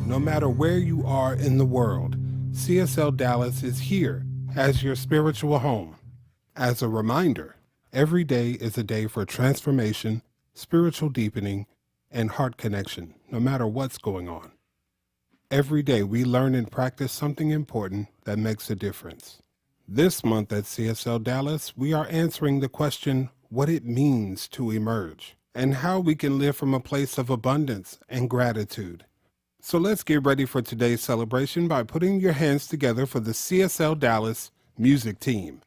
No matter where you are in the world, CSL Dallas is here as your spiritual home. As a reminder, every day is a day for transformation, spiritual deepening, and heart connection, no matter what's going on. Every day we learn and practice something important that makes a difference. This month at CSL Dallas, we are answering the question, what it means to emerge, and how we can live from a place of abundance and gratitude. So let's get ready for today's celebration by putting your hands together for the CSL Dallas music team.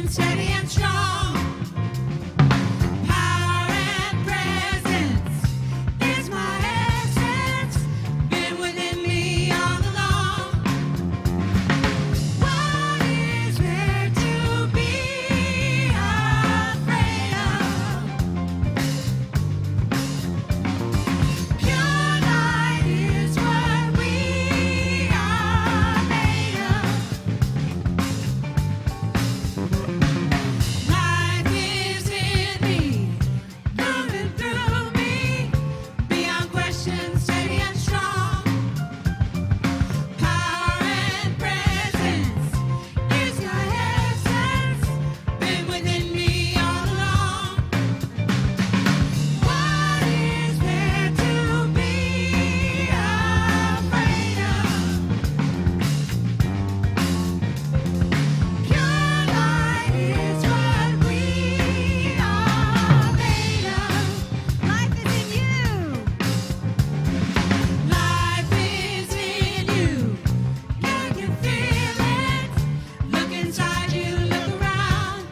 Steady and strong. Power and presence is my essence. Been within me all along. What is there to be afraid of? Pure light is what we are made of. Life is in me, moving through me, beyond question, steady and strong. Power and presence is my essence, been within me all along. What is there to be afraid of? Pure light is what we are made of. Life is in you. Life is in you. Can you feel it? Look inside you, look around.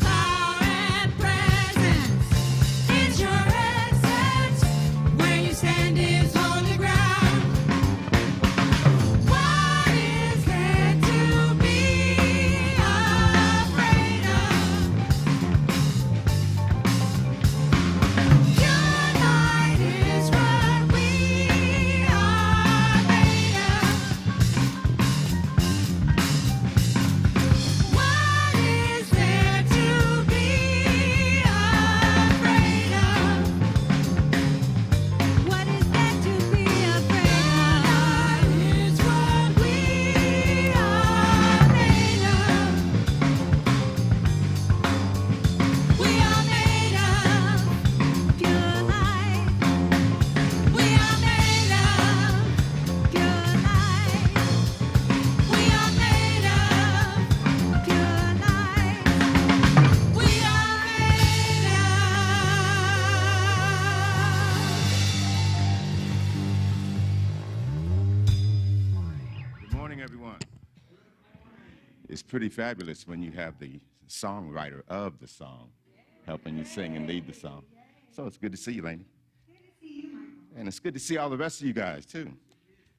Power and presence is your essence. Where you stand is holy ground. What is there to be afraid of? Pure light is what we are made of. What is there to be afraid of? What is there to be afraid of? Is what we are made of. We are made of pure light. We are made of pure light. We are made of pure light. We are made of. Good morning, everyone. It's pretty fabulous when you have the songwriter of the song helping you sing and lead the song. So it's good to see you, Lainey. And it's good to see all the rest of you guys, too.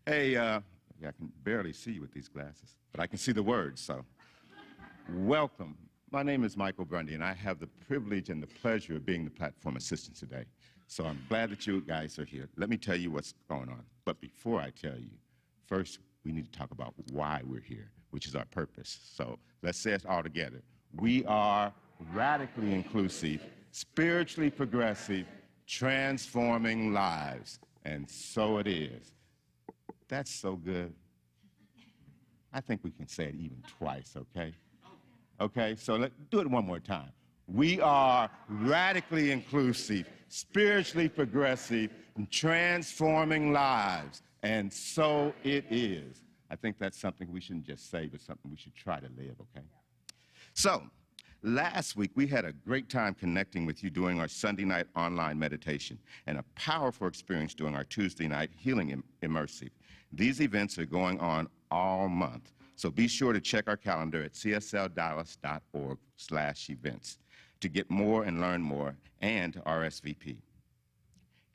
Hey, I can barely see you with these glasses, but I can see the words, so welcome. My name is Michael Bernstein, and I have the privilege and the pleasure of being the platform assistant today. So I'm glad that you guys are here. Let me tell you what's going on. But before I tell you, first, we need to talk about why we're here, which is our purpose. So let's say it all together. We are radically inclusive, spiritually progressive, transforming lives. And so it is. That's so good. I think we can say it even twice, okay? Okay, so let's do it one more time. We are radically inclusive, spiritually progressive, and transforming lives. And so it is. I think that's something we shouldn't just say, but something we should try to live, okay? So, last week we had a great time connecting with you during our Sunday night online meditation and a powerful experience during our Tuesday night healing immersive. These events are going on all month, so be sure to check our calendar at csldallas.org/events to get more and learn more and RSVP.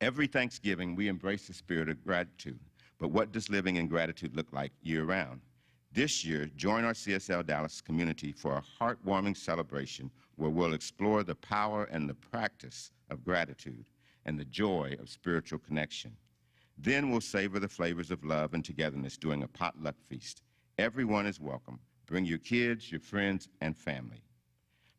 Every Thanksgiving, we embrace the spirit of gratitude But what does living in gratitude look like year-round? This year, join our CSL Dallas community for a heartwarming celebration where we'll explore the power and the practice of gratitude and the joy of spiritual connection. Then we'll savor the flavors of love and togetherness during a potluck feast. Everyone is welcome. Bring your kids, your friends, and family.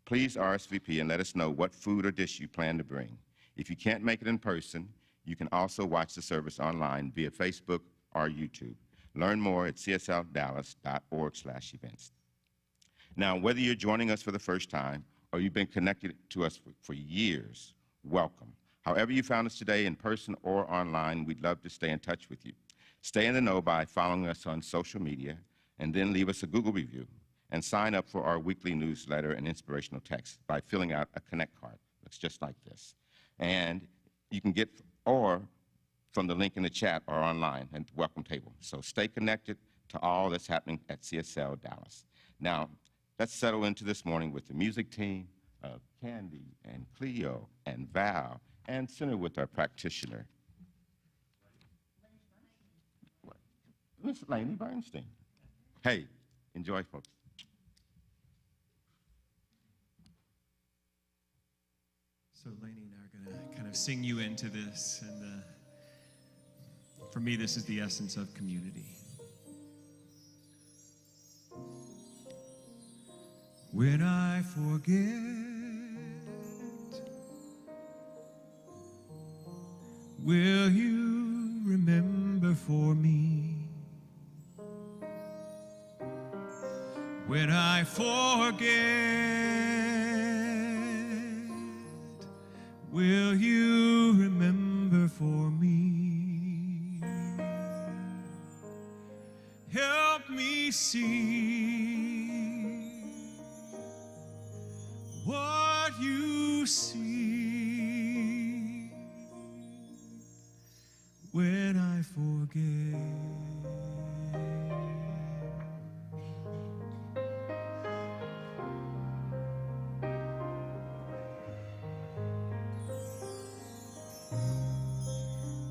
Please RSVP and let us know what food or dish you plan to bring. If you can't make it in person, you can also watch the service online via Facebook or YouTube. Learn more at csldallas.org/events. Now, whether you're joining us for the first time or you've been connected to us for years, welcome. However you found us today, in person or online, we'd love to stay in touch with you. Stay in the know by following us on social media, and then leave us a Google review. And sign up for our weekly newsletter and inspirational text by filling out a Connect card. Looks just like this. And you can get, or from the link in the chat or online at the welcome table. So stay connected to all that's happening at CSL Dallas. Now, let's settle into this morning with the music team of Candy and Cleo and Val, and center with our practitioner, Miss Lainey Bernstein. Hey, enjoy, folks. So Lainey and I are going to kind of sing you into this, and for me, this is the essence of community. When I forget, will you remember for me? When I forget, will you remember for me? Help me see what you see when I forget.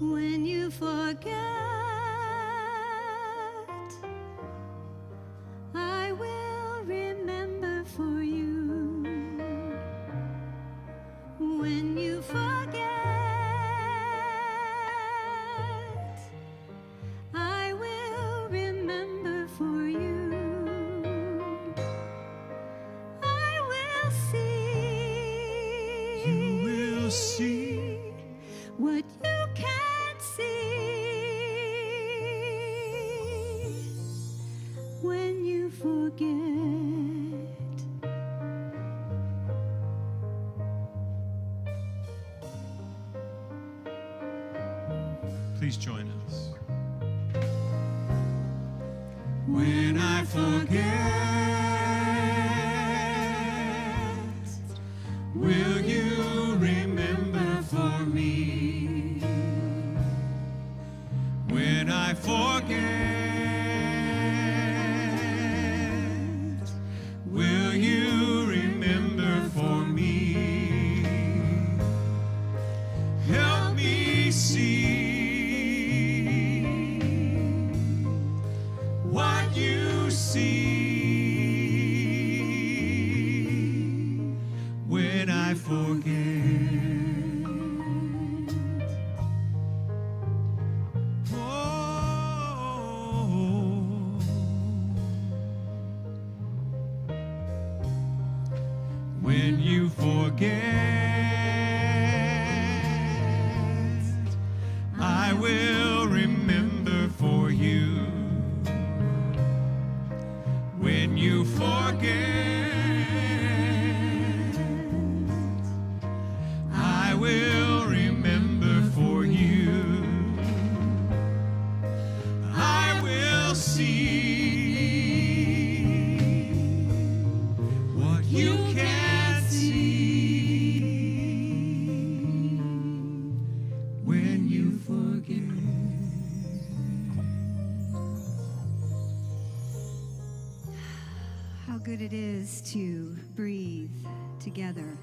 When you forget, I will remember for you. When you forget, I will remember for you. I will see. You will see what you can't see when you forget. Please join us. When I forget, will you remember for me? When I forget, will you remember for me? Help me see what you see when I forget. When you forget, I will remember for you. When you forget, I will remember for you. I will see what you can't see when you forget. How good it is to breathe together.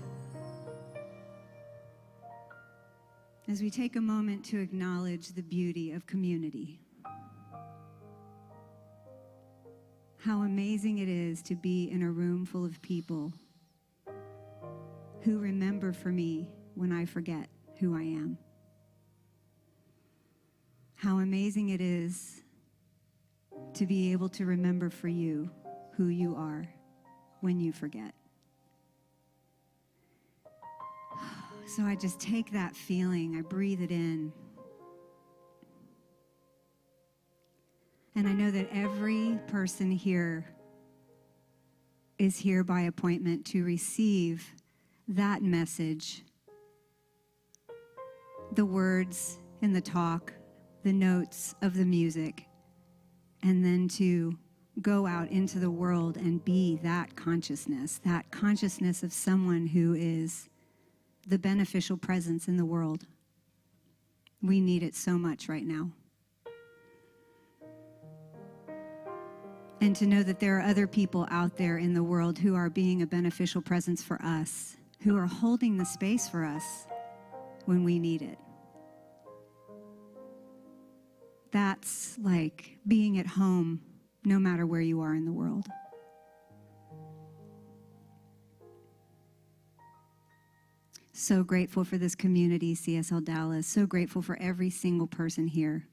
As we take a moment to acknowledge the beauty of community. how amazing it is to be in a room full of people who remember for me when I forget who I am. How amazing it is to be able to remember for you who you are when you forget. So I just take that feeling, I breathe it in. And I know that every person here is here by appointment to receive that message, the words and the talk, the notes of the music, and then to go out into the world and be that consciousness of someone who is the beneficial presence in the world. We need it so much right now. And to know that there are other people out there in the world who are being a beneficial presence for us, who are holding the space for us when we need it. That's like being at home no matter where you are in the world. So grateful for this community, CSL Dallas. So grateful for every single person here.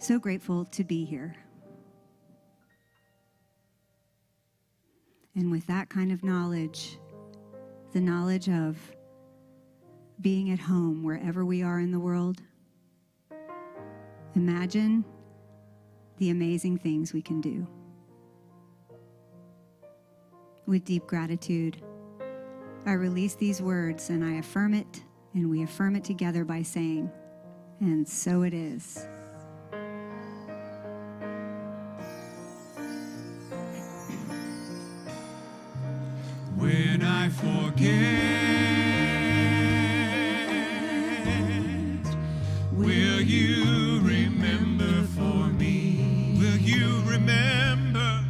So grateful to be here. And with that kind of knowledge, the knowledge of being at home wherever we are in the world, imagine the amazing things we can do. With deep gratitude, I release these words and I affirm it, and we affirm it together by saying, and so it is. When I forget, will you remember for me? Will you remember?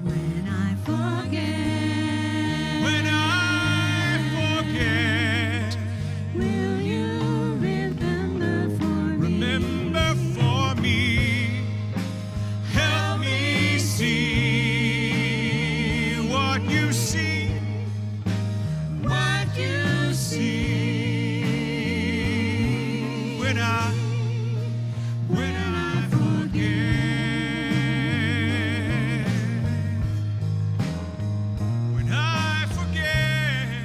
When I forget, When I forget, will you remember for me? remember for me. Help me see what you see. What you See when I forget, when I forget,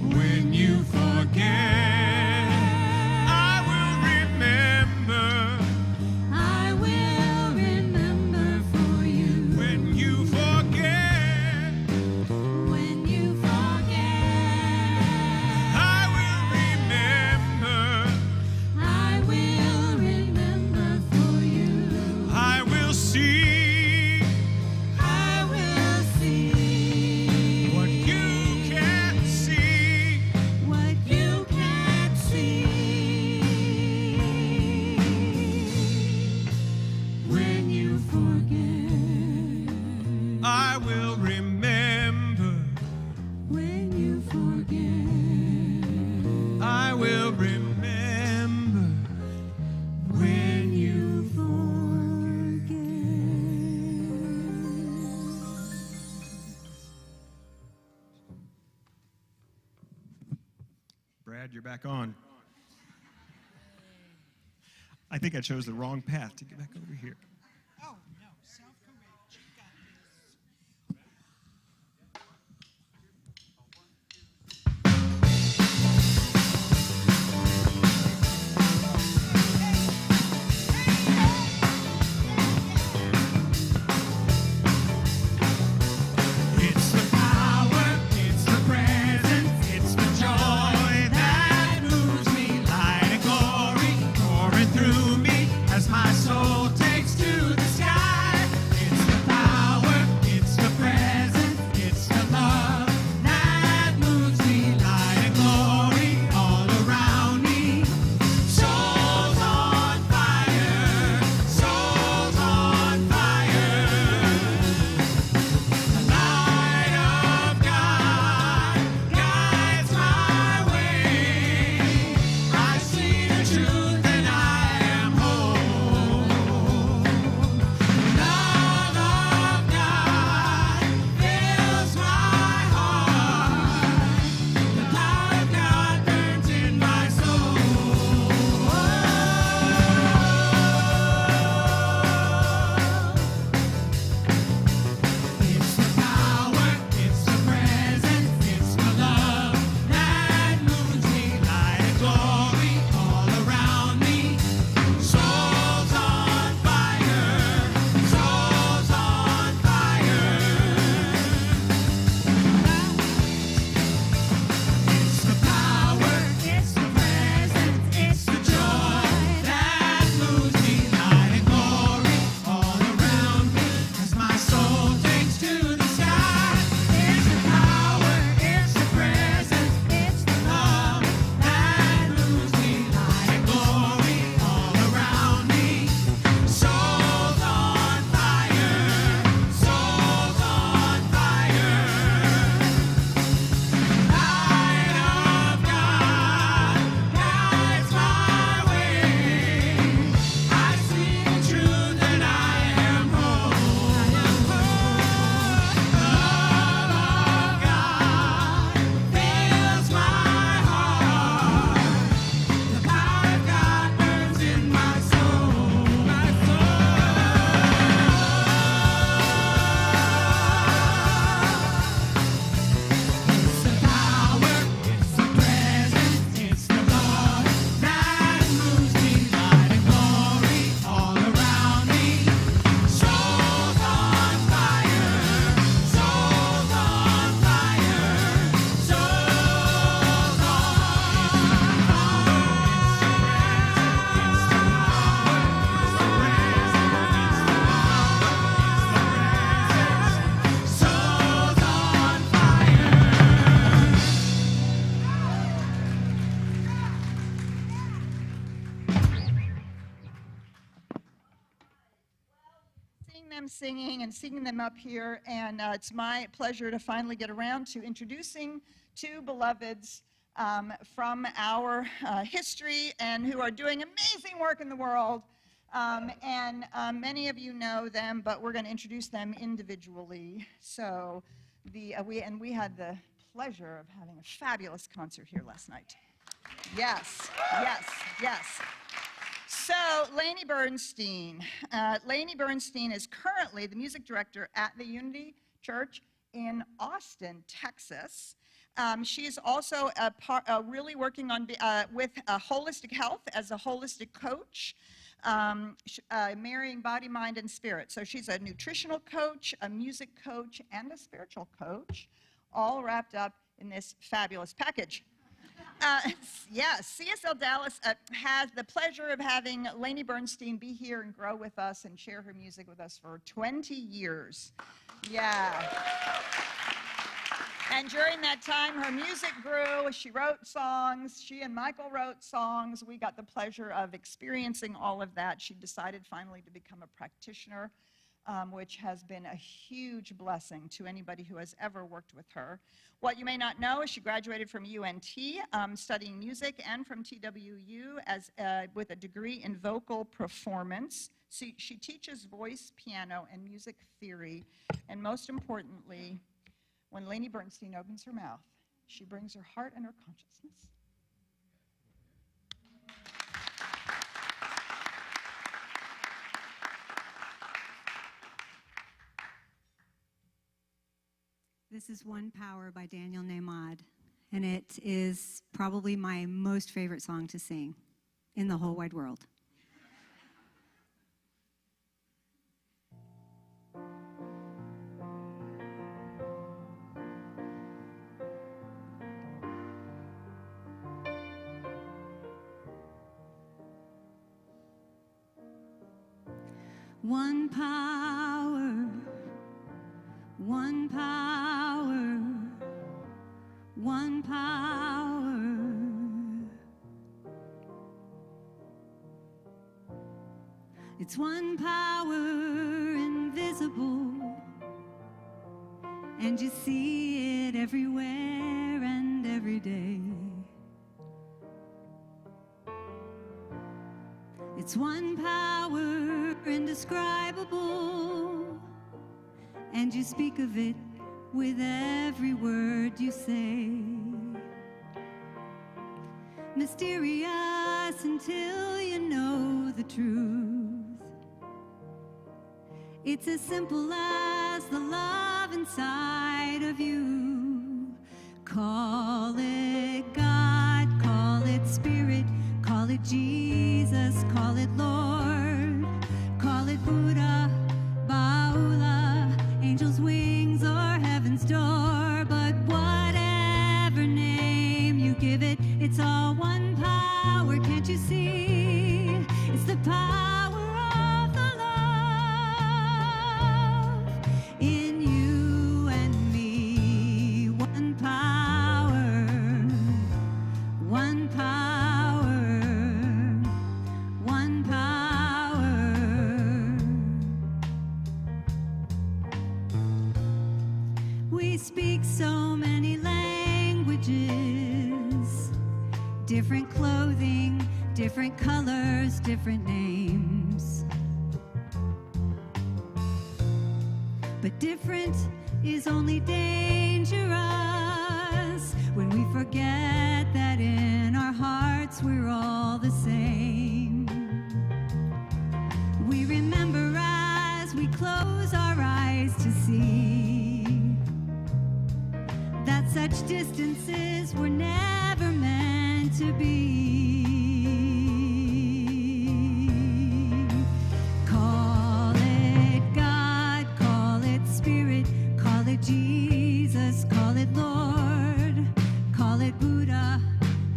when you forget, I will remember. I will remember for you. When you forget, When you forget, I will remember. I will remember for you. I will see I will see what you can't see. what you can't see. When you forget, I will remember. when you forget, I will remember when you forget. Brad, you're back on. I think I chose the wrong path to get back over here. Oh, no, self-courage. You got this. It's the power, it's the presence, it's the joy that moves me. Light and glory pouring through me as my soul takes to them singing and seeing them up here, and it's my pleasure to finally get around to introducing two beloveds from our history and who are doing amazing work in the world. Many of you know them, but we're going to introduce them individually. So we had the pleasure of having a fabulous concert here last night. Yes, yes, yes. So Lainey Bernstein. Lainey Bernstein is currently the music director at the Unity Church in Austin, Texas. She is also really working on with holistic health as a holistic coach, marrying body, mind, and spirit. So she's a nutritional coach, a music coach, and a spiritual coach, all wrapped up in this fabulous package. Yes, CSL Dallas has the pleasure of having Lainey Bernstein be here and grow with us and share her music with us for 20 years. Yeah. And during that time, her music grew. She wrote songs. She and Michael wrote songs. We got the pleasure of experiencing all of that. She decided finally to become a practitioner, which has been a huge blessing to anybody who has ever worked with her. What you may not know is she graduated from UNT, studying music, and from TWU with a degree in vocal performance. She teaches voice, piano, and music theory. And most importantly, when Lainey Bernstein opens her mouth, she brings her heart and her consciousness. This is One Power by Daniel Nahmad, and it is probably my most favorite song to sing in the whole wide world. One power, one power, one power. It's one power invisible, and you see it everywhere and every day. It's one power indescribable, and you speak of it with every word you say. Mysterious until you know the truth. It's as simple as the love inside of you. Call it God, call it Spirit, call it Jesus, call it Lord, call it Buddha, Baula, angel's wings or heaven's door. But whatever name you give it, it's all one power. Can't you see? It's the power of the love in you and me. One power, one power, one power. We speak so many languages, different clothing, different colors, different names. But different is only dangerous when we forget that in our hearts we're all the same. We remember as we close our eyes to see that such distances were never meant to be. Call it God, call it Spirit, call it Jesus, call it Lord, call it Buddha,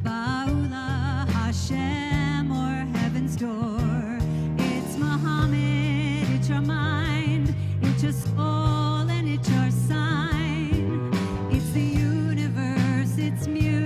Baula, Hashem, or heaven's door. It's Muhammad, it's your mind, it's your soul, and it's your sign. It's the universe, it's music.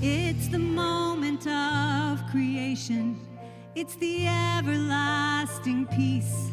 It's the moment of creation. It's the everlasting peace.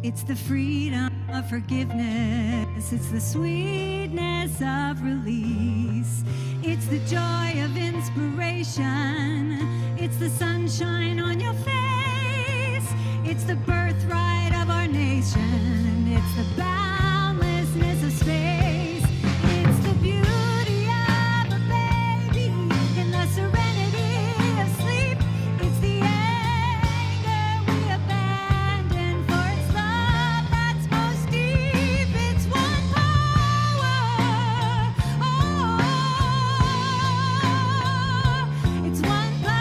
It's the freedom of forgiveness. It's the sweetness of release. It's the joy of inspiration. It's the sunshine on your face. It's the birthright of our nation. It's the boundlessness of space. It's the beauty of a baby in the serenity of sleep. It's the anger we abandon for its love that's most deep. It's one power. Oh, it's one power.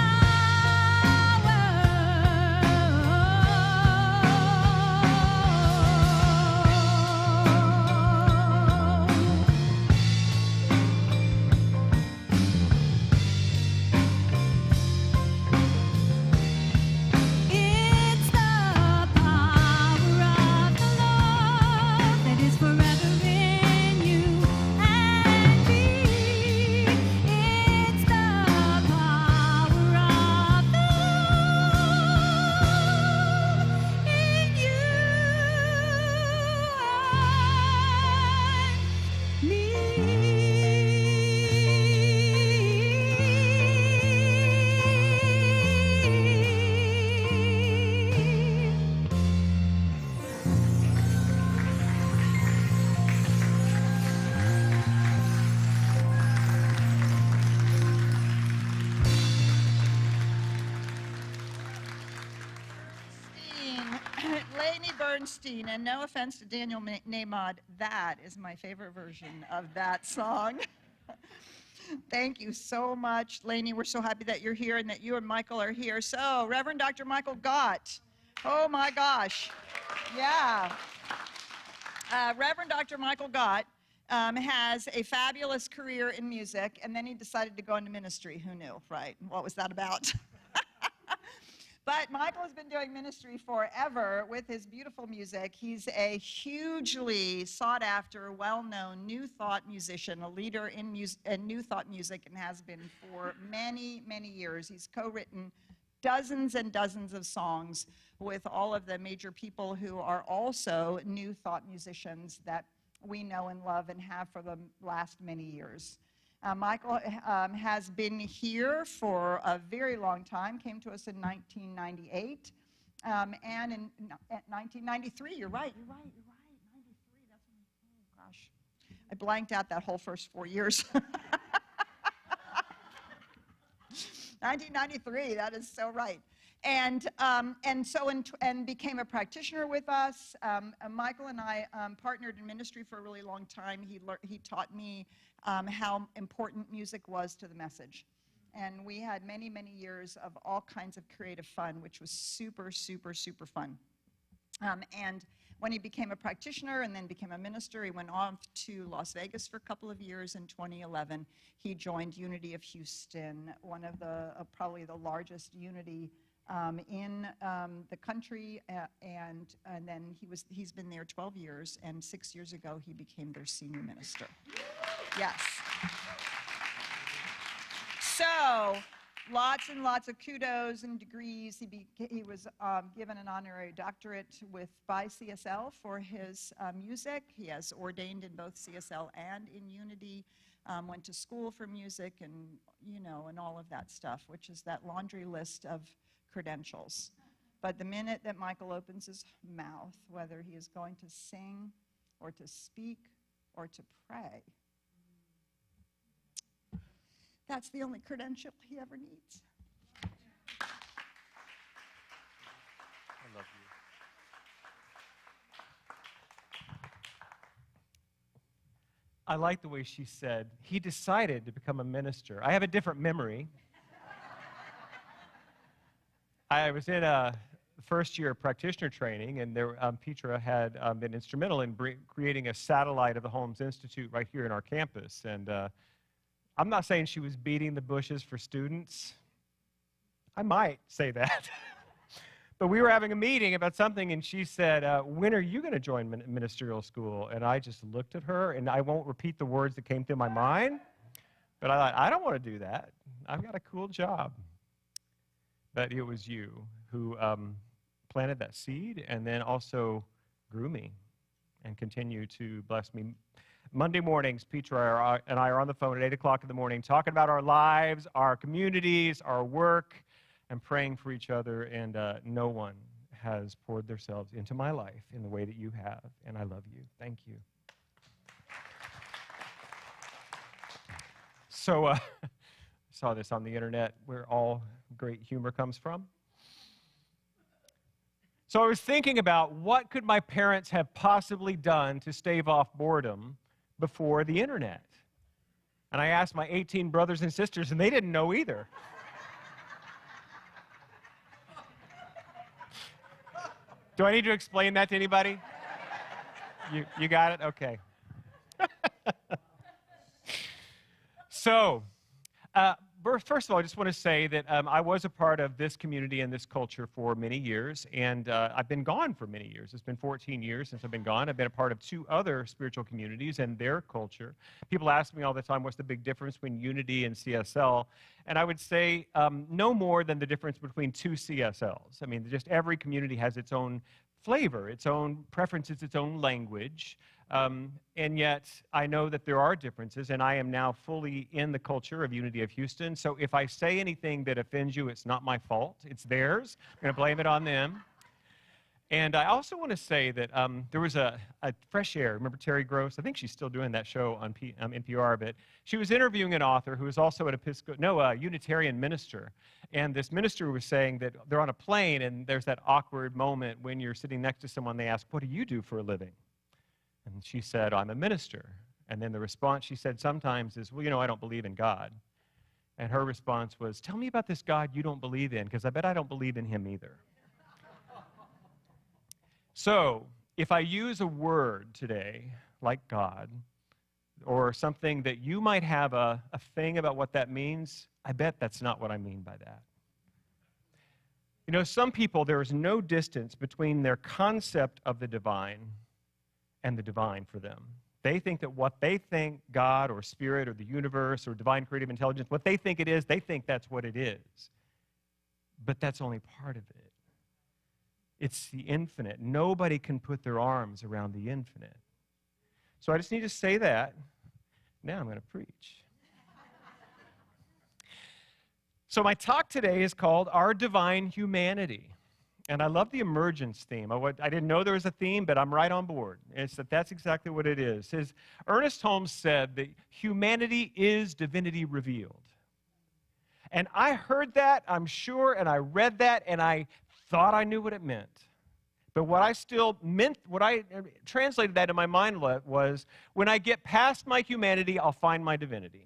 It's the power of the love that is forever in you and me. It's the power of the love in you and me. Lainey Bernstein, and no offense to Daniel Namod, that is my favorite version of that song. Thank you so much, Lainey. We're so happy that you're here and that you and Michael are here. So, Reverend Dr. Michael Gott. Oh my gosh. Yeah. Reverend Dr. Michael Gott has a fabulous career in music, and then he decided to go into ministry. Who knew, right? What was that about? But Michael has been doing ministry forever with his beautiful music. He's a hugely sought-after, well-known New Thought musician, a leader in New Thought music, and has been for many, many years. He's co-written dozens and dozens of songs with all of the major people who are also New Thought musicians that we know and love and have for the last many years. Michael has been here for a very long time, came to us in 1998, and in 1993, you're right, 93, that's when, oh gosh, I blanked out that whole first 4 years. 1993, that is so right. And became a practitioner with us. Michael and I partnered in ministry for a really long time. He taught me how important music was to the message. And we had many, many years of all kinds of creative fun, which was super, super, super fun. And when he became a practitioner and then became a minister, he went off to Las Vegas for a couple of years. In 2011, he joined Unity of Houston, one of the probably the largest unity in the country, and then he's been there 12 years, and 6 years ago he became their senior minister. Yes. So, lots and lots of kudos and degrees. He was given an honorary doctorate by CSL for his music. He has ordained in both CSL and in Unity. Went to school for music, and and all of that stuff, which is that laundry list of credentials. But the minute that Michael opens his mouth, whether he is going to sing or to speak or to pray, that's the only credential he ever needs. I love you. I like the way she said, he decided to become a minister. I have a different memory. I was in a first year of practitioner training, and Petra had been instrumental in creating a satellite of the Holmes Institute right here in our campus. And I'm not saying she was beating the bushes for students. I might say that. But we were having a meeting about something, and she said, when are you going to join ministerial school? And I just looked at her, and I won't repeat the words that came through my mind, But I thought, I don't want to do that. I've got a cool job. But it was you who planted that seed and then also grew me and continue to bless me. Monday mornings, Petra and I are on the phone at 8 o'clock in the morning talking about our lives, our communities, our work, and praying for each other. And no one has poured themselves into my life in the way that you have. And I love you. Thank you. So I saw this on the internet where all great humor comes from. So I was thinking about what could my parents have possibly done to stave off boredom before the internet. And I asked my 18 brothers and sisters, and they didn't know either. Do I need to explain that to anybody? You got it? Okay. So, first of all, I just want to say that I was a part of this community and this culture for many years, and I've been gone for many years. It's been 14 years since I've been gone. I've been a part of 2 other spiritual communities and their culture. People ask me all the time, what's the big difference between Unity and CSL? And I would say no more than the difference between 2 CSLs. I mean, just every community has its own flavor, its own preferences, its own language. And yet, I know that there are differences, and I am now fully in the culture of Unity of Houston. So if I say anything that offends you, it's not my fault. It's theirs. I'm going to blame it on them. And I also want to say that there was a Fresh Air. Remember Terry Gross? I think she's still doing that show on NPR, but she was interviewing an author who was also a Unitarian minister. And this minister was saying that they're on a plane, and there's that awkward moment when you're sitting next to someone, they ask, what do you do for a living? And she said, I'm a minister. And then the response she said sometimes is, well, you know, I don't believe in God. And her response was, tell me about this God you don't believe in, because I bet I don't believe in him either. So, if I use a word today, like God, or something that you might have a thing about what that means, I bet that's not what I mean by that. You know, some people, there is no distance between their concept of the divine and the divine for them. They think that what they think God or spirit or the universe or divine creative intelligence, what they think it is, they think that's what it is. But that's only part of it. It's the infinite. Nobody can put their arms around the infinite. So I just need to say that. Now I'm going to preach. So my talk today is called Our Divine Humanity. And I love the emergence theme. I didn't know there was a theme, but I'm right on board. That's exactly what it is. Ernest Holmes said that humanity is divinity revealed. And I heard that, I'm sure, and I read that, and I thought I knew what it meant. But what I translated that in my mind was, when I get past my humanity, I'll find my divinity.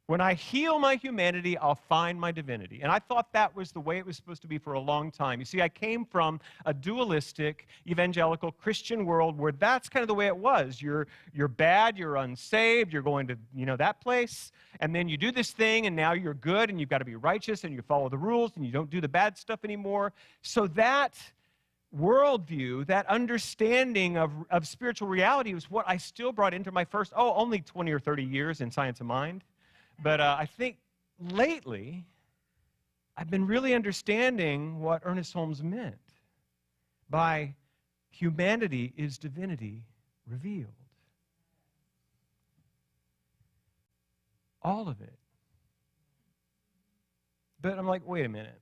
When I heal my humanity, I'll find my divinity. And I thought that was the way it was supposed to be for a long time. You see, I came from a dualistic, evangelical Christian world where that's kind of the way it was. You're bad, you're unsaved, you're going to, that place, and then you do this thing, and now you're good, and you've got to be righteous, and you follow the rules, and you don't do the bad stuff anymore. So that worldview, that understanding of spiritual reality was what I still brought into my first, only 20 or 30 years in Science of Mind. But I think lately, I've been really understanding what Ernest Holmes meant by humanity is divinity revealed. All of it. But I'm like, wait a minute.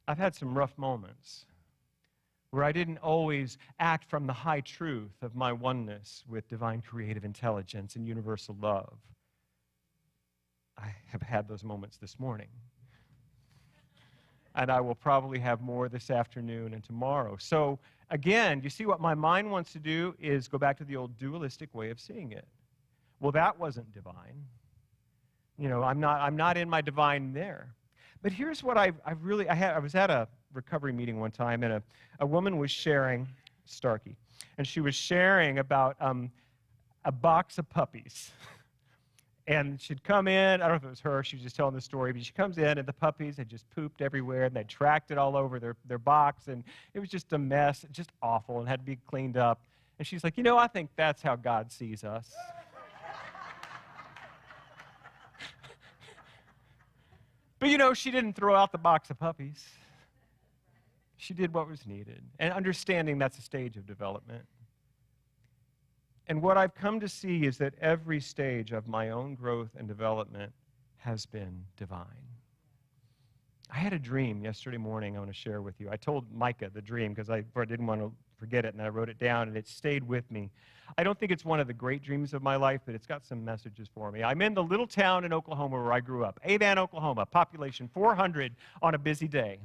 I've had some rough moments where I didn't always act from the high truth of my oneness with divine creative intelligence and universal love. I have had those moments this morning. And I will probably have more this afternoon and tomorrow. So again, you see what my mind wants to do is go back to the old dualistic way of seeing it. Well, that wasn't divine. I'm not in my divine there. But here's what I was at a recovery meeting one time, and a woman was sharing, Starkey, and she was sharing about a box of puppies. And she'd come in, I don't know if it was her, she was just telling the story, but she comes in and the puppies had just pooped everywhere and they tracked it all over their box, and it was just a mess, just awful, and had to be cleaned up. And she's like, I think that's how God sees us. But you know, she didn't throw out the box of puppies. She did what was needed. And understanding that's a stage of development. And what I've come to see is that every stage of my own growth and development has been divine. I had a dream yesterday morning I want to share with you. I told Micah the dream because I didn't want to forget it, and I wrote it down, and it stayed with me. I don't think it's one of the great dreams of my life, but it's got some messages for me. I'm in the little town in Oklahoma where I grew up, Avan, Oklahoma, population 400 on a busy day.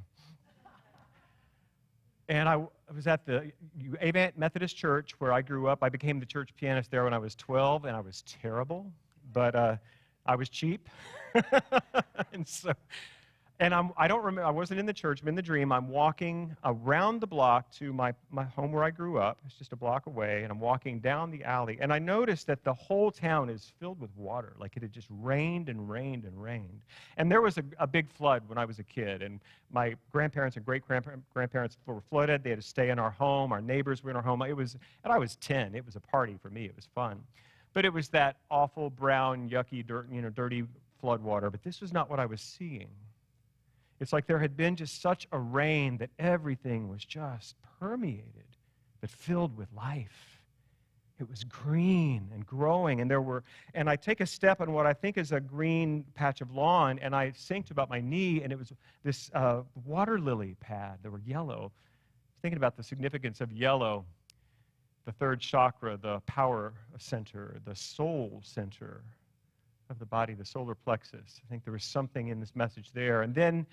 And I was at the Avan Methodist Church where I grew up. I became the church pianist there when I was 12, and I was terrible, but I was cheap. And I don't remember, I wasn't in the church, I'm in the dream. I'm walking around the block to my home where I grew up. It's just a block away, and I'm walking down the alley. And I noticed that the whole town is filled with water, like it had just rained and rained and rained. And there was a big flood when I was a kid, and my grandparents and great-grandparents were flooded. They had to stay in our home. Our neighbors were in our home. And I was 10. It was a party for me. It was fun. But it was that awful brown, yucky, dirty flood water. But this was not what I was seeing. It's like there had been just such a rain that everything was just permeated, but filled with life. It was green and growing, and I take a step on what I think is a green patch of lawn, and I sink to about my knee, and it was this water lily pad that were yellow. Thinking about the significance of yellow, the third chakra, the power center, the soul center of the body, the solar plexus. I think there was something in this message there. And then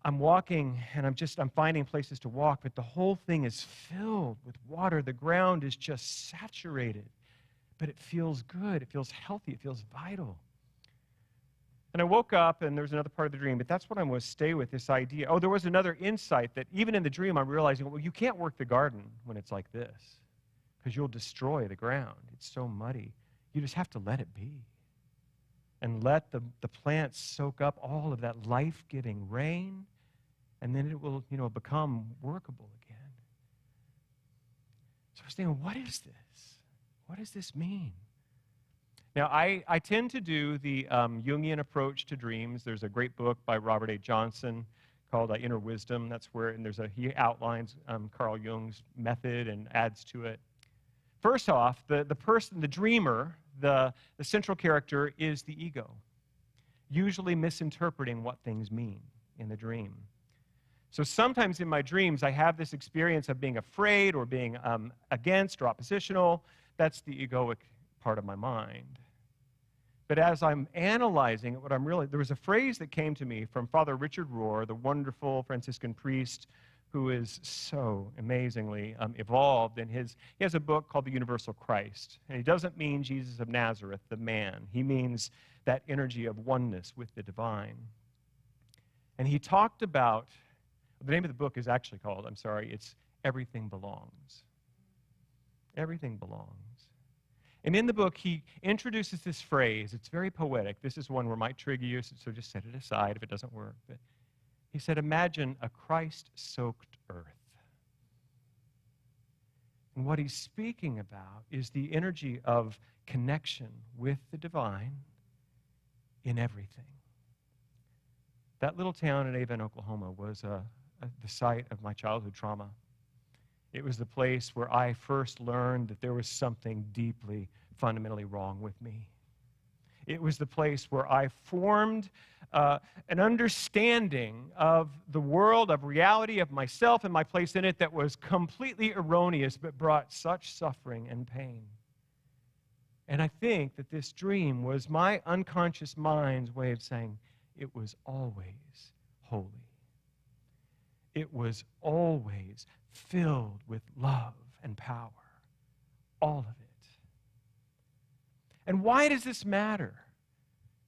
I'm walking, and I'm finding places to walk, but the whole thing is filled with water. The ground is just saturated, but it feels good. It feels healthy. It feels vital. And I woke up, and there was another part of the dream, but that's what I'm going to stay with, this idea. Oh, there was another insight that even in the dream I'm realizing, well, you can't work the garden when it's like this because you'll destroy the ground. It's so muddy. You just have to let it be and let the plants soak up all of that life-giving rain, and then it will, become workable again. So I was thinking, what is this? What does this mean? Now, I tend to do the Jungian approach to dreams. There's a great book by Robert A. Johnson called Inner Wisdom. That's where, and he outlines Carl Jung's method and adds to it. First off, the person, the dreamer, the central character is the ego, usually misinterpreting what things mean in the dream. So sometimes in my dreams, I have this experience of being afraid or being against or oppositional. That's the egoic part of my mind. But as I'm analyzing it, there was a phrase that came to me from Father Richard Rohr, the wonderful Franciscan priest who is so amazingly evolved. And he has a book called The Universal Christ. And he doesn't mean Jesus of Nazareth, the man. He means that energy of oneness with the divine. And he talked about, the name of the book is actually called, it's Everything Belongs. Everything belongs. And in the book, he introduces this phrase. It's very poetic. This is one where it might trigger you, so just set it aside if it doesn't work. But he said, imagine a Christ-soaked earth. And what he's speaking about is the energy of connection with the divine in everything. That little town in Avon, Oklahoma was the site of my childhood trauma. It was the place where I first learned that there was something deeply, fundamentally wrong with me. It was the place where I formed an understanding of the world, of reality, of myself and my place in it that was completely erroneous but brought such suffering and pain. And I think that this dream was my unconscious mind's way of saying it was always holy. It was always filled with love and power, all of it. And why does this matter?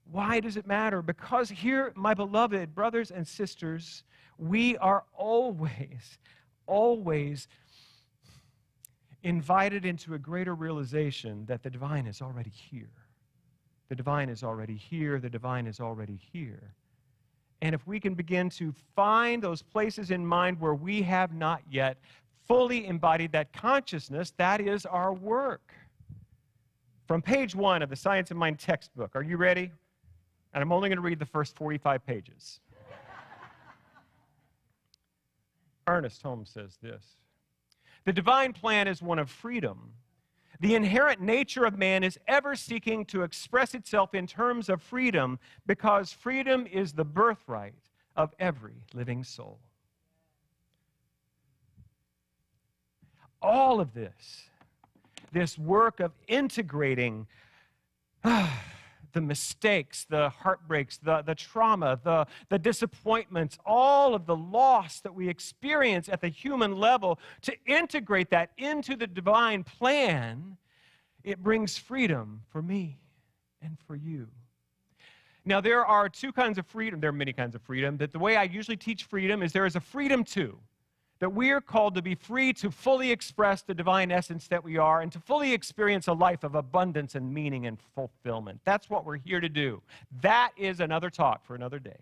Why does it matter? Because here, my beloved brothers and sisters, we are always, always invited into a greater realization that the divine is already here. The divine is already here. The divine is already here. And if we can begin to find those places in mind where we have not yet fully embodied that consciousness, that is our work. From page 1 of the Science of Mind textbook, are you ready? And I'm only going to read the first 45 pages. Ernest Holmes says this: "The divine plan is one of freedom. The inherent nature of man is ever seeking to express itself in terms of freedom because freedom is the birthright of every living soul." All of this work of integrating the mistakes, the heartbreaks, the trauma, the disappointments, all of the loss that we experience at the human level, to integrate that into the divine plan, it brings freedom for me and for you. Now, there are two kinds of freedom. There are many kinds of freedom. But the way I usually teach freedom is there is a freedom to, that we are called to be free to fully express the divine essence that we are and to fully experience a life of abundance and meaning and fulfillment. That's what we're here to do. That is another talk for another day.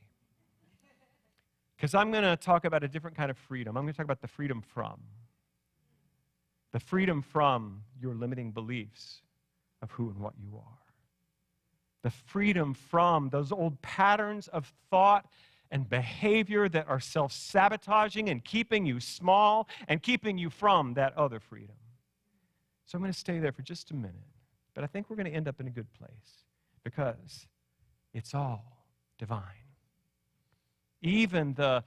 Because I'm going to talk about a different kind of freedom. I'm going to talk about the freedom from. The freedom from your limiting beliefs of who and what you are. The freedom from those old patterns of thought and behavior that are self-sabotaging and keeping you small and keeping you from that other freedom. So I'm going to stay there for just a minute, but I think we're going to end up in a good place because it's all divine. Even the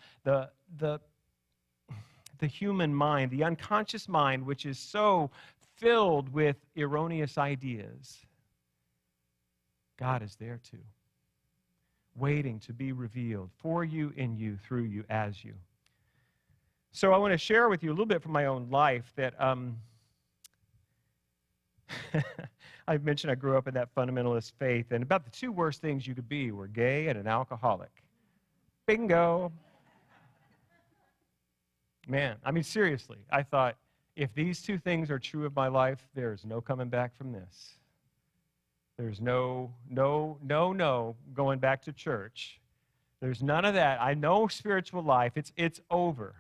human mind, the unconscious mind, which is so filled with erroneous ideas, God is there too, waiting to be revealed for you, in you, through you, as you. So I want to share with you a little bit from my own life that I've mentioned I grew up in that fundamentalist faith, and about the two worst things you could be were gay and an alcoholic. Bingo. Man, I mean, seriously, I thought, if these two things are true of my life, there's no coming back from this. There's no going back to church. There's none of that. I know spiritual life. It's over.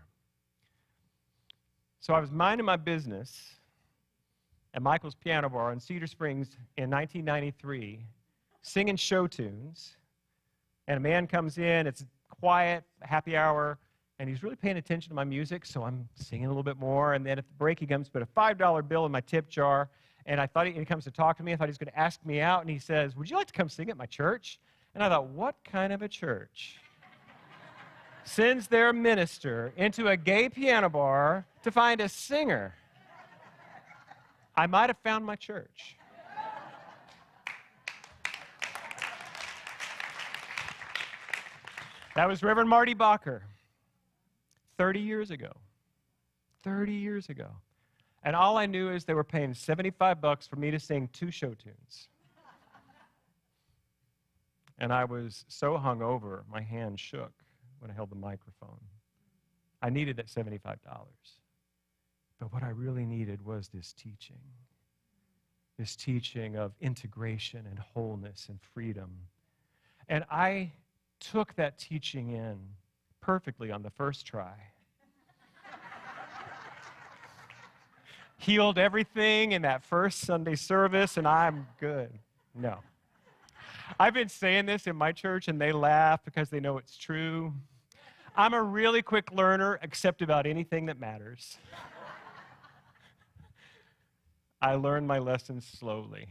So I was minding my business at Michael's Piano Bar in Cedar Springs in 1993, singing show tunes, and a man comes in. It's quiet, happy hour, and he's really paying attention to my music, so I'm singing a little bit more, and then at the break he comes, put a $5 bill in my tip jar. And I thought he comes to talk to me. I thought he was going to ask me out. And he says, "Would you like to come sing at my church?" And I thought, what kind of a church sends their minister into a gay piano bar to find a singer? I might have found my church. That was Reverend Marty Bacher, 30 years ago. 30 years ago. And all I knew is they were paying $75 for me to sing 2 show tunes. And I was so hungover, my hand shook when I held the microphone. I needed that $75. But what I really needed was this teaching of integration and wholeness and freedom. And I took that teaching in perfectly on the first try. Healed everything in that first Sunday service, and I'm good. No. I've been saying this in my church, and they laugh because they know it's true. I'm a really quick learner, except about anything that matters. I learn my lessons slowly,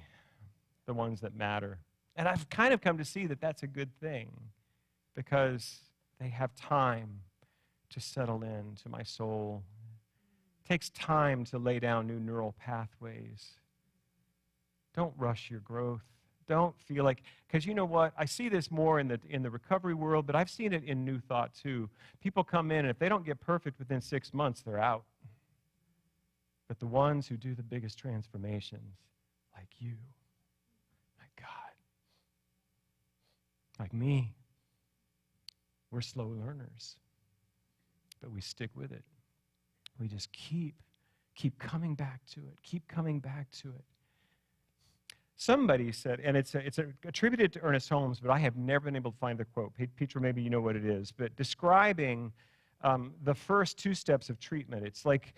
the ones that matter. And I've kind of come to see that that's a good thing because they have time to settle into my soul. It takes time to lay down new neural pathways. Don't rush your growth. Don't feel like, because you know what? I see this more in the recovery world, but I've seen it in New Thought too. People come in, and if they don't get perfect within 6 months, they're out. But the ones who do the biggest transformations, like you, my God, like me, we're slow learners, but we stick with it. We just keep coming back to it, keep coming back to it. Somebody said, and it's attributed to Ernest Holmes, but I have never been able to find the quote. Petra, maybe you know what it is, but describing the first 2 steps of treatment. It's like,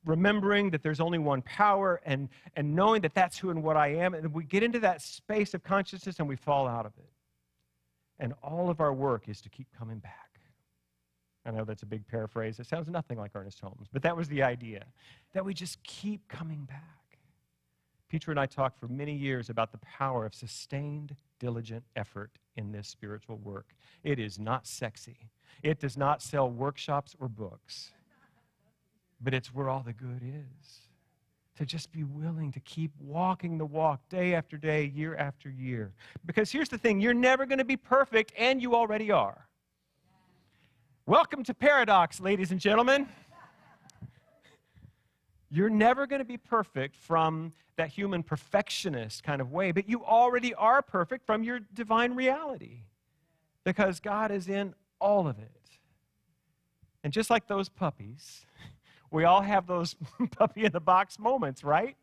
remembering that there's only one power and knowing that that's who and what I am. And we get into that space of consciousness and we fall out of it. And all of our work is to keep coming back. I know that's a big paraphrase. It sounds nothing like Ernest Holmes, but that was the idea, that we just keep coming back. Peter and I talked for many years about the power of sustained, diligent effort in this spiritual work. It is not sexy. It does not sell workshops or books, but it's where all the good is. To just be willing to keep walking the walk day after day, year after year. Because here's the thing, you're never going to be perfect, and you already are. Welcome to Paradox, ladies and gentlemen. You're never going to be perfect from that human perfectionist kind of way, but you already are perfect from your divine reality because God is in all of it. And just like those puppies, we all have those puppy-in-the-box moments, right?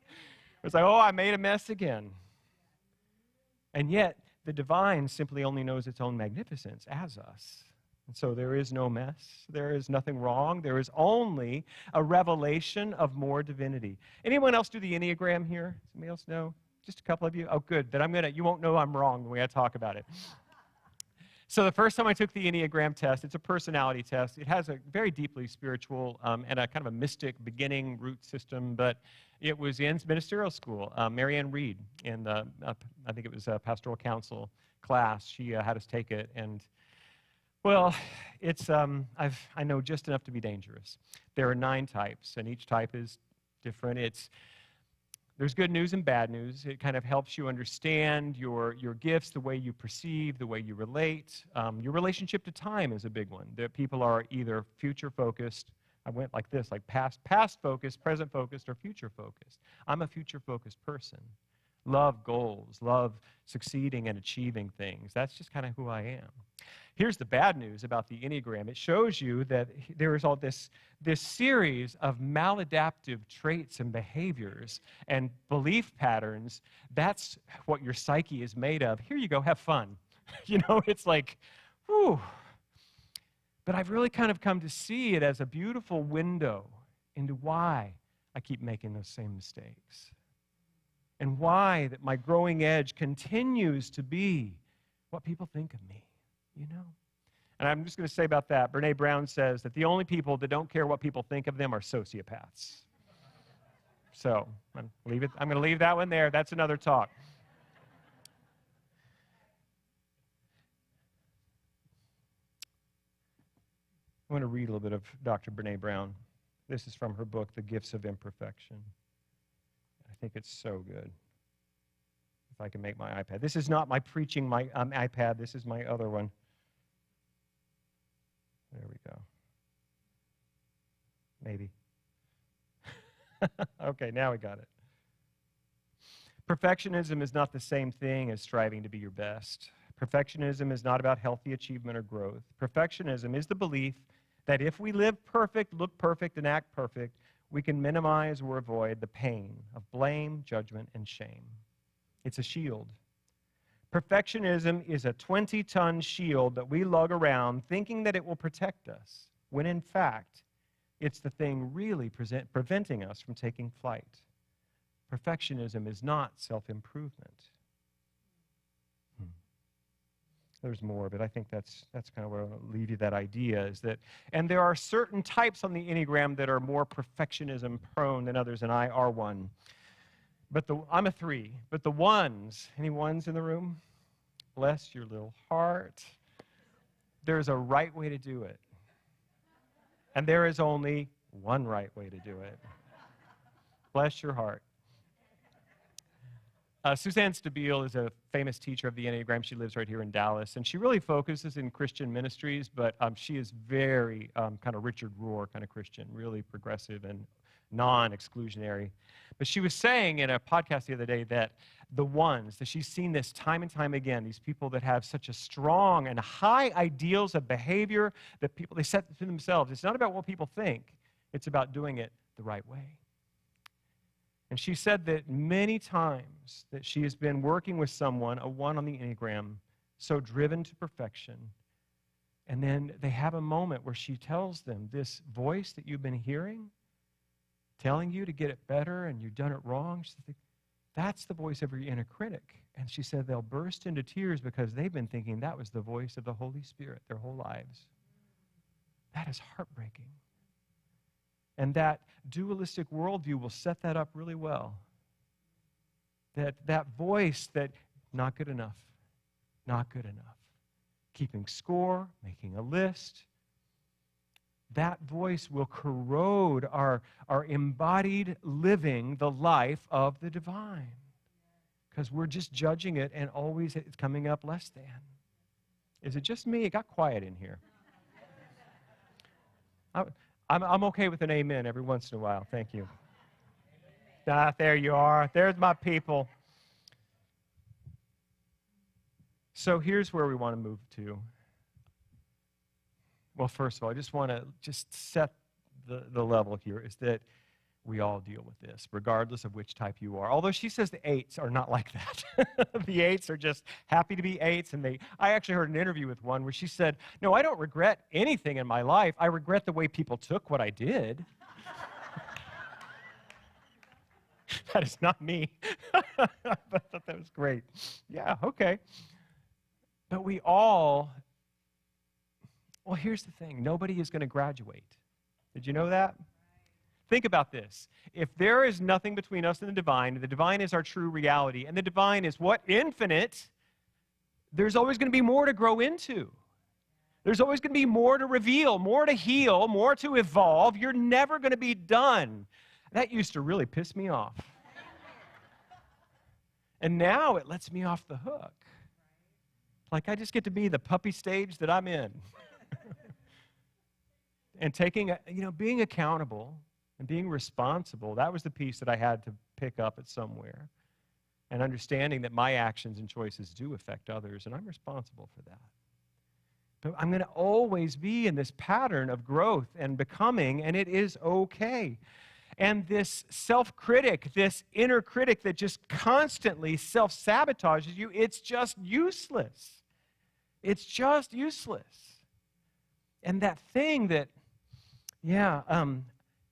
It's like, oh, I made a mess again. And yet, the divine simply only knows its own magnificence as us. And so there is no mess. There is nothing wrong. There is only a revelation of more divinity. Anyone else do the Enneagram here? Somebody else know? Just a couple of you? Oh, good. Then you won't know I'm wrong the way I talk about it. So the first time I took the Enneagram test, it's a personality test. It has a very deeply spiritual and a kind of a mystic beginning root system, but it was in ministerial school. Marianne Reed in the, I think it was a pastoral council class, she had us take it, and well, it's, I know just enough to be dangerous. There are 9 types, and each type is different. There's good news and bad news. It kind of helps you understand your gifts, the way you perceive, the way you relate. Your relationship to time is a big one. That people are either future-focused, I went like this, like past-focused, present-focused, or future-focused. I'm a future-focused person. Love goals, love succeeding and achieving things. That's just kind of who I am. Here's the bad news about the Enneagram. It shows you that there is all this series of maladaptive traits and behaviors and belief patterns. That's what your psyche is made of. Here you go, have fun. It's like, whew. But I've really kind of come to see it as a beautiful window into why I keep making those same mistakes. And why that my growing edge continues to be what people think of me, And I'm just going to say about that, Brene Brown says that the only people that don't care what people think of them are sociopaths. So I'm going to leave that one there. That's another talk. I want to read a little bit of Dr. Brene Brown. This is from her book, The Gifts of Imperfection. I think it's so good. If I can make my iPad. This is not my preaching my iPad. This is my other one. There we go. Maybe. Okay, now we got it. Perfectionism is not the same thing as striving to be your best. Perfectionism is not about healthy achievement or growth. Perfectionism is the belief that if we live perfect, look perfect, and act perfect, we can minimize or avoid the pain of blame, judgment, and shame. It's a shield. Perfectionism is a 20-ton shield that we lug around thinking that it will protect us, when in fact, it's the thing really preventing us from taking flight. Perfectionism is not self-improvement. There's more, but I think that's kind of where I'll leave you that idea is that, and there are certain types on the Enneagram that are more perfectionism prone than others, and I are one. But I'm a 3, but the ones, any ones in the room? Bless your little heart. There's a right way to do it. And there is only one right way to do it. Bless your heart. Suzanne Stabile is a famous teacher of the Enneagram. She lives right here in Dallas, and she really focuses in Christian ministries, but she is very kind of Richard Rohr kind of Christian, really progressive and non-exclusionary. But she was saying in a podcast the other day that the ones, that she's seen this time and time again, these people that have such a strong and high ideals of behavior that they set to themselves. It's not about what people think. It's about doing it the right way. And she said that many times that she has been working with someone, a 1 on the Enneagram, so driven to perfection, and then they have a moment where she tells them, this voice that you've been hearing, telling you to get it better and you've done it wrong. She said, that's the voice of your inner critic. And she said they'll burst into tears because they've been thinking that was the voice of the Holy Spirit their whole lives. That is heartbreaking. And that dualistic worldview will set that up really well. That voice that, not good enough, not good enough. Keeping score, making a list. That voice will corrode our embodied living the life of the divine. Because we're just judging it and always it's coming up less than. Is it just me? It got quiet in here. I'm okay with an amen every once in a while. Thank you. Ah, there you are. There's my people. So here's where we want to move to. Well, first of all, I just want to set the level here, is that we all deal with this, regardless of which type you are. Although she says the 8s are not like that. The 8s are just happy to be 8s. And I actually heard an interview with one where she said, no, I don't regret anything in my life. I regret the way people took what I did. That is not me. But I thought that was great. Yeah, okay. But we all, well, here's the thing. Nobody is going to graduate. Did you know that? Think about this. If there is nothing between us and the divine is our true reality, and the divine is what? Infinite, there's always going to be more to grow into. There's always going to be more to reveal, more to heal, more to evolve. You're never going to be done. That used to really piss me off. And now it lets me off the hook. Like I just get to be the puppy stage that I'm in. And being accountable and being responsible, that was the piece that I had to pick up at somewhere. And understanding that my actions and choices do affect others, and I'm responsible for that. But I'm going to always be in this pattern of growth and becoming, and it is okay. And this self-critic, this inner critic that just constantly self-sabotages you, it's just useless. It's just useless. And that thing that,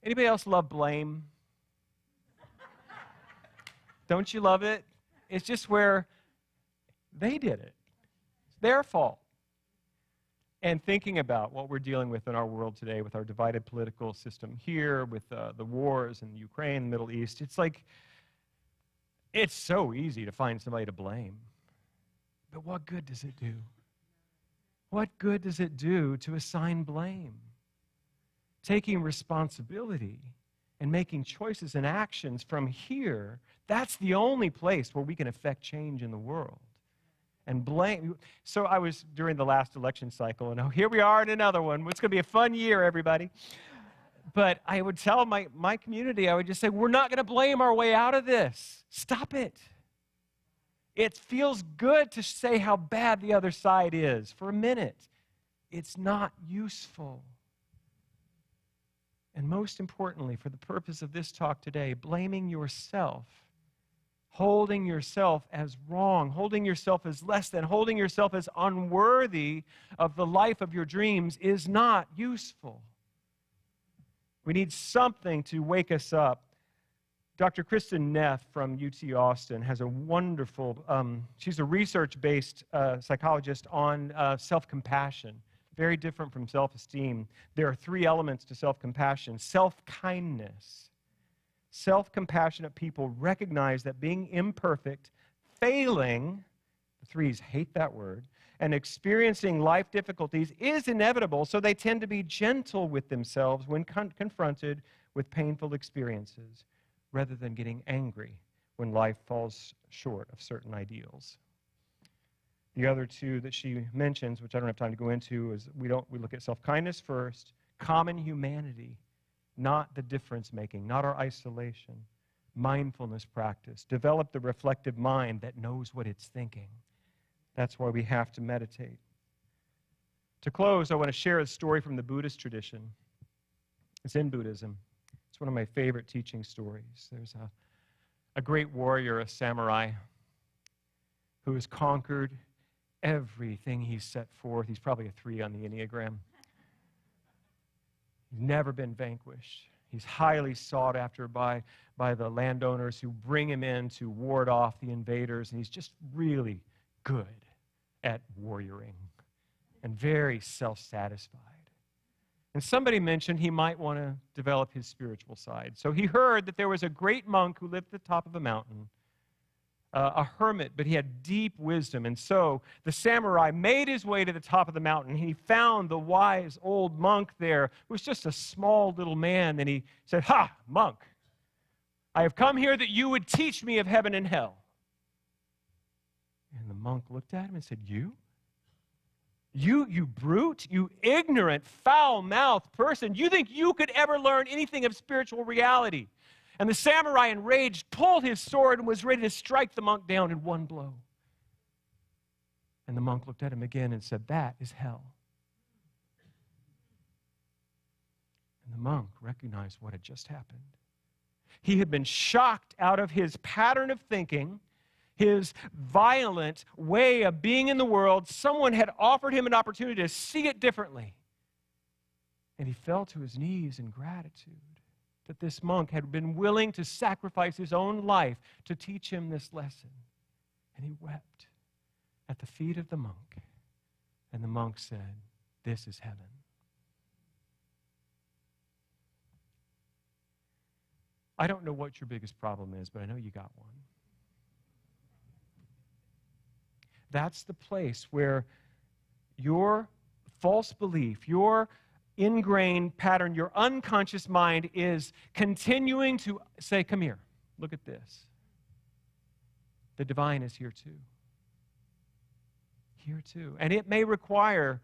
anybody else love blame? Don't you love it? It's just where they did it. It's their fault. And thinking about what we're dealing with in our world today with our divided political system here, with the wars in Ukraine, the Middle East, it's like, it's so easy to find somebody to blame. But what good does it do? What good does it do to assign blame? Taking responsibility and making choices and actions from here, that's the only place where we can affect change in the world. And blame. So I was during the last election cycle, and here we are in another one. It's going to be a fun year, everybody. But I would tell my community, I would just say, we're not going to blame our way out of this. Stop it. It feels good to say how bad the other side is for a minute. It's not useful. And most importantly, for the purpose of this talk today, blaming yourself, holding yourself as wrong, holding yourself as less than, holding yourself as unworthy of the life of your dreams is not useful. We need something to wake us up. Dr. Kristen Neff from UT Austin has a wonderful, she's a research-based psychologist on self-compassion, very different from self-esteem. There are 3 elements to self-compassion. Self-kindness. Self-compassionate people recognize that being imperfect, failing, the 3s hate that word, and experiencing life difficulties is inevitable, so they tend to be gentle with themselves when confronted with painful experiences, rather than getting angry when life falls short of certain ideals. The other 2 that she mentions, which I don't have time to go into, is we look at self-kindness first, common humanity, not the difference-making, not our isolation, mindfulness practice, develop the reflective mind that knows what it's thinking. That's why we have to meditate. To close, I want to share a story from the Buddhist tradition. It's in Buddhism. It's one of my favorite teaching stories. There's a great warrior, a samurai, who has conquered everything he's set forth. He's probably a 3 on the Enneagram. He's never been vanquished. He's highly sought after by the landowners who bring him in to ward off the invaders, and he's just really good at warrioring and very self-satisfied. And somebody mentioned he might want to develop his spiritual side. So he heard that there was a great monk who lived at the top of a mountain, a hermit, but he had deep wisdom. And so the samurai made his way to the top of the mountain. He found the wise old monk there, who was just a small little man. And he said, "Ha, monk, I have come here that you would teach me of heaven and hell." And the monk looked at him and said, You, you brute, you ignorant, foul-mouthed person, you think you could ever learn anything of spiritual reality? And the samurai, enraged, pulled his sword and was ready to strike the monk down in one blow. And the monk looked at him again and said, "That is hell." And the monk recognized what had just happened. He had been shocked out of his pattern of thinking, his violent way of being in the world. Someone had offered him an opportunity to see it differently. And he fell to his knees in gratitude that this monk had been willing to sacrifice his own life to teach him this lesson. And he wept at the feet of the monk. And the monk said, "This is heaven." I don't know what your biggest problem is, but I know you got one. That's the place where your false belief, your ingrained pattern, your unconscious mind is continuing to say, "Come here, look at this. The divine is here too." Here too. And it may require,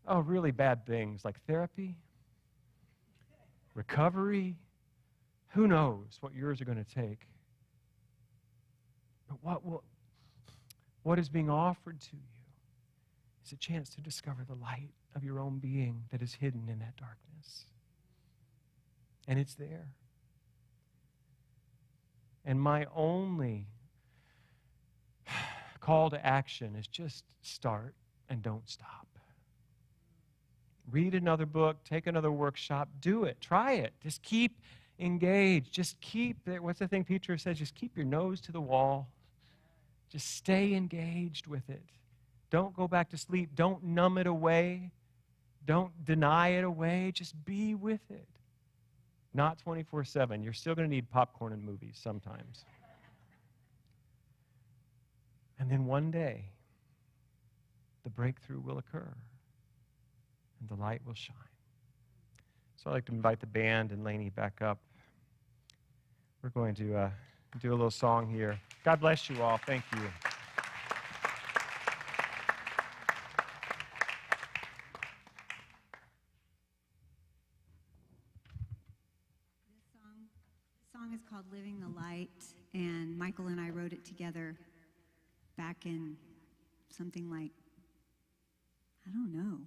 really bad things like therapy, recovery. Who knows what yours are going to take? But what is being offered to you is a chance to discover the light of your own being that is hidden in that darkness. And it's there. And my only call to action is just start and don't stop. Read another book, take another workshop, do it, try it. Just keep engaged. Just keep, what's the thing Peter says? Just keep your nose to the wall. Just stay engaged with it. Don't go back to sleep. Don't numb it away. Don't deny it away. Just be with it. Not 24/7. You're still going to need popcorn and movies sometimes. And then one day, the breakthrough will occur, and the light will shine. So I'd like to invite the band and Lainey back up. We're going to do a little song here. God bless you all. Thank you. This song is called "Living the Light," and Michael and I wrote it together back in something like, I don't know,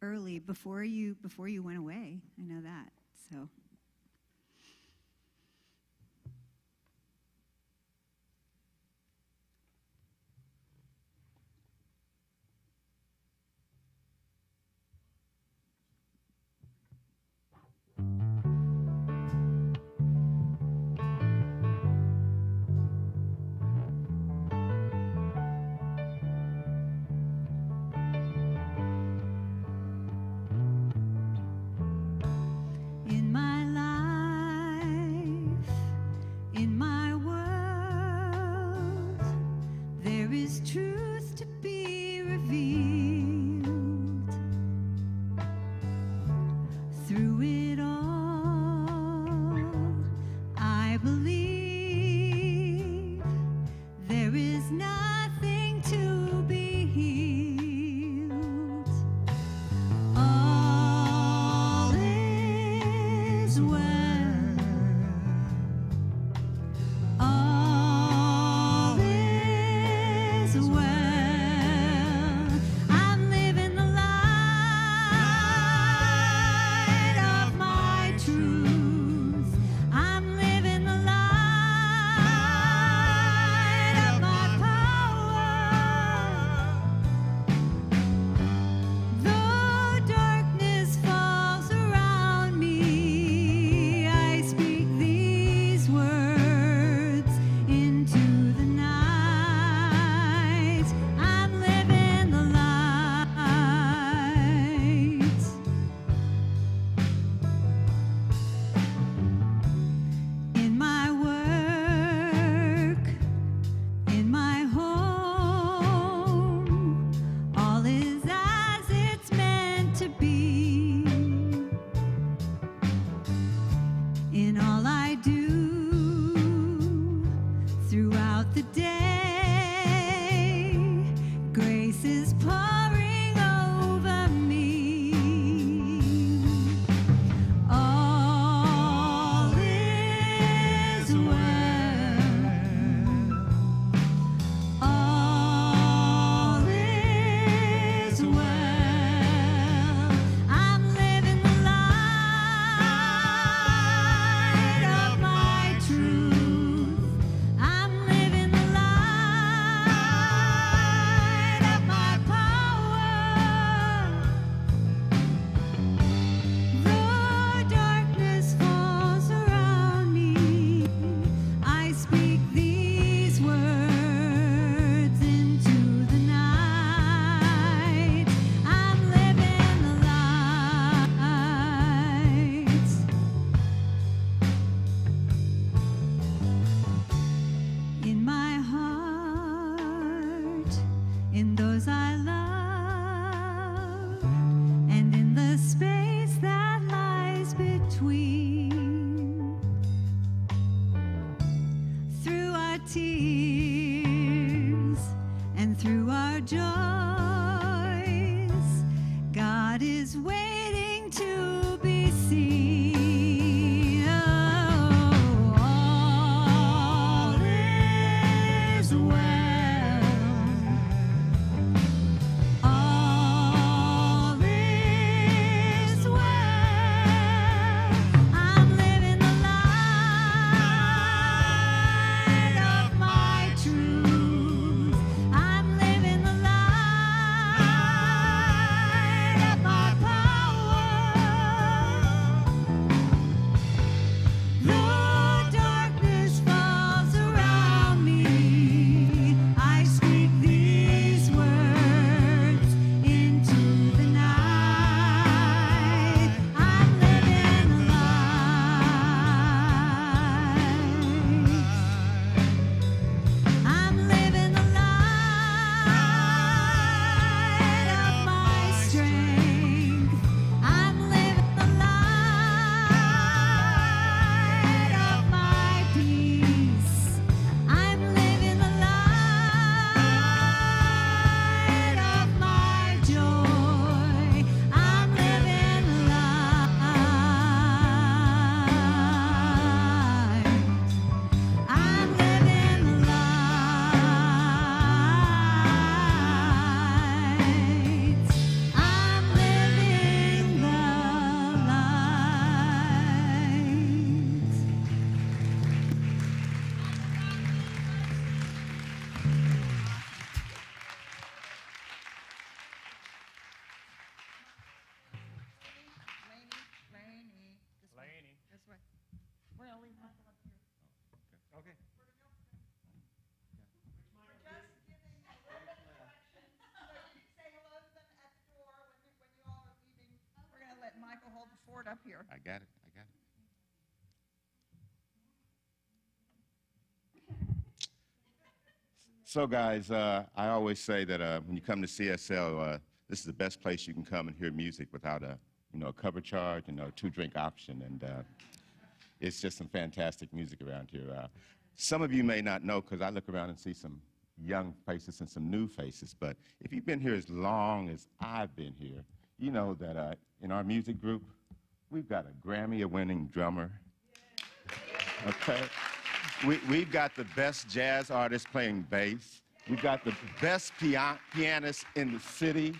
early, before you went away. I know that. So in my life, in my world, there is truth to be revealed. Through it all, I believe there is nothing to be healed. All is well. All is well. is pouring over me. All is well. All is well. I'm living the light of my truth. I'm living the light of my power. Though darkness falls around me, I speak these words into the night. I'm living the light. In my heart, in those I love, and in the space that lies between. Through our tears and through our joys, God is waiting to be seen. Oh, all is well. All is well. I'm living the light of my truth. I'm living the light of my power. Though darkness falls around me, I speak these words into the night. I'm living the light. I'm living the light of my strength. I'm living the light of my peace. I'm living the light of my joy. I'm living the light. I'm living the light. I'm living the light. Lainey. Lainey. This way. We're gonna leave Michael up here. Okay. We're just giving a little directions, so you can say hello to them at the door when you all are leaving. We're gonna let Michael hold the fort up here. I got it. I got it. So, guys, I always say that when you come to CSL, this is the best place you can come and hear music without a cover charge and a 2-drink option. And it's just some fantastic music around here. Some of you may not know, because I look around and see some young faces and some new faces. But if you've been here as long as I've been here, you know that in our music group, we've got a Grammy-winning drummer. Okay? We've got the best jazz artist playing bass. We've got the best pianist in the city.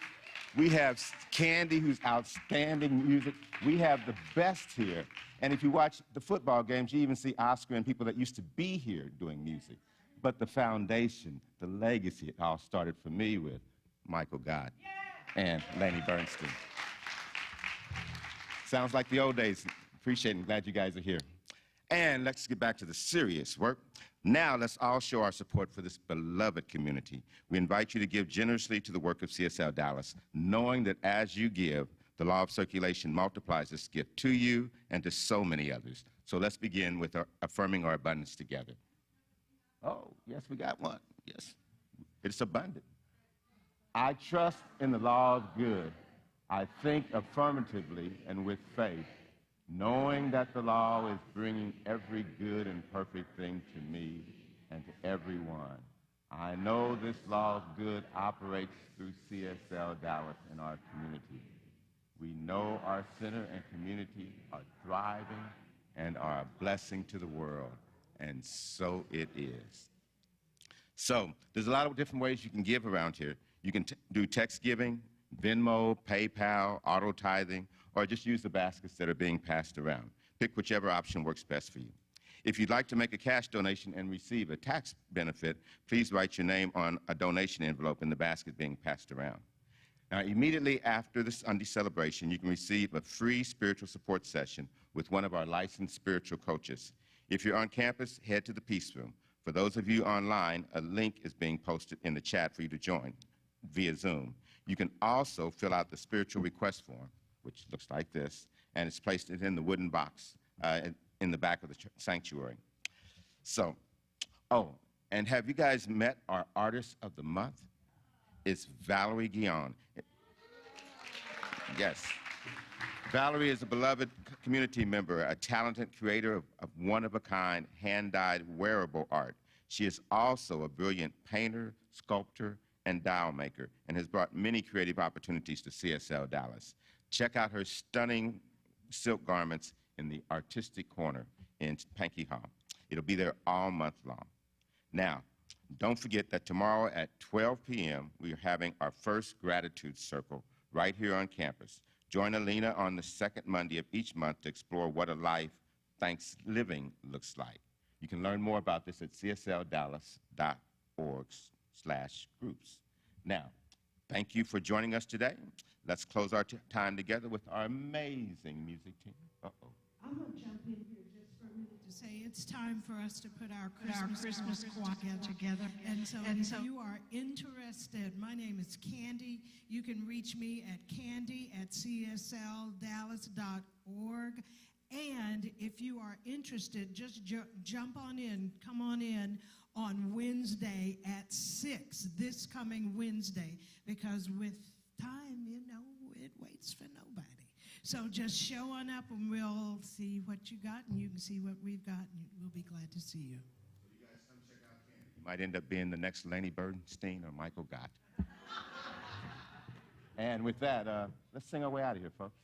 We have Candy, who's outstanding music. We have the best here. And if you watch the football games, you even see Oscar and people that used to be here doing music. But the foundation, the legacy, it all started for me with Michael Gott and Lainey Bernstein. Sounds like the old days. Appreciate it. I'm glad you guys are here. And let's get back to the serious work. Now let's all show our support for this beloved community. We invite you to give generously to the work of CSL Dallas, knowing that as you give, the law of circulation multiplies this gift to you and to so many others. So let's begin with affirming our abundance together. Oh, yes, we got one. Yes, it's abundant. I trust in the law of good. I think affirmatively and with faith, knowing that the law is bringing every good and perfect thing to me and to everyone. I know this law of good operates through CSL Dallas in our community. We know our center and community are thriving and are a blessing to the world, and so it is. So there's a lot of different ways you can give around here. You can do text giving, Venmo, PayPal, auto tithing, or just use the baskets that are being passed around. Pick whichever option works best for you. If you'd like to make a cash donation and receive a tax benefit, please write your name on a donation envelope in the basket being passed around. Now, immediately after the Sunday celebration, you can receive a free spiritual support session with one of our licensed spiritual coaches. If you're on campus, head to the Peace Room. For those of you online, a link is being posted in the chat for you to join via Zoom. You can also fill out the spiritual request form, which looks like this, and it's placed in the wooden box in the back of the sanctuary. So, oh, and have you guys met our artist of the month? It's Valerie Guion. Yes. Valerie is a beloved community member, a talented creator of one-of-a-kind hand-dyed wearable art. She is also a brilliant painter, sculptor, and dial maker, and has brought many creative opportunities to CSL Dallas. Check out her stunning silk garments in the Artistic Corner in Pankey Hall. It'll be there all month long. Now, don't forget that tomorrow at 12 p.m., we are having our first gratitude circle right here on campus. Join Alina on the second Monday of each month to explore what a life Thanksgiving looks like. You can learn more about this at csldallas.org/groups. Now, thank you for joining us today. Let's close our time together with our amazing music team. Uh-oh. I'm going to jump in here just for a minute to say it's time for us to put our Christmas choir together. And so if you are interested, my name is Candy. You can reach me at candy@csldallas.org. And if you are interested, just jump on in, come on in on Wednesday at 6, this coming Wednesday, because with time, you know, it waits for nobody. So just show on up and we'll see what you got, and you can see what we've got, and we'll be glad to see you. So you guys come check out Candy. You might end up being the next Lainey Bernstein or Michael Gott. And with that, let's sing our way out of here, folks.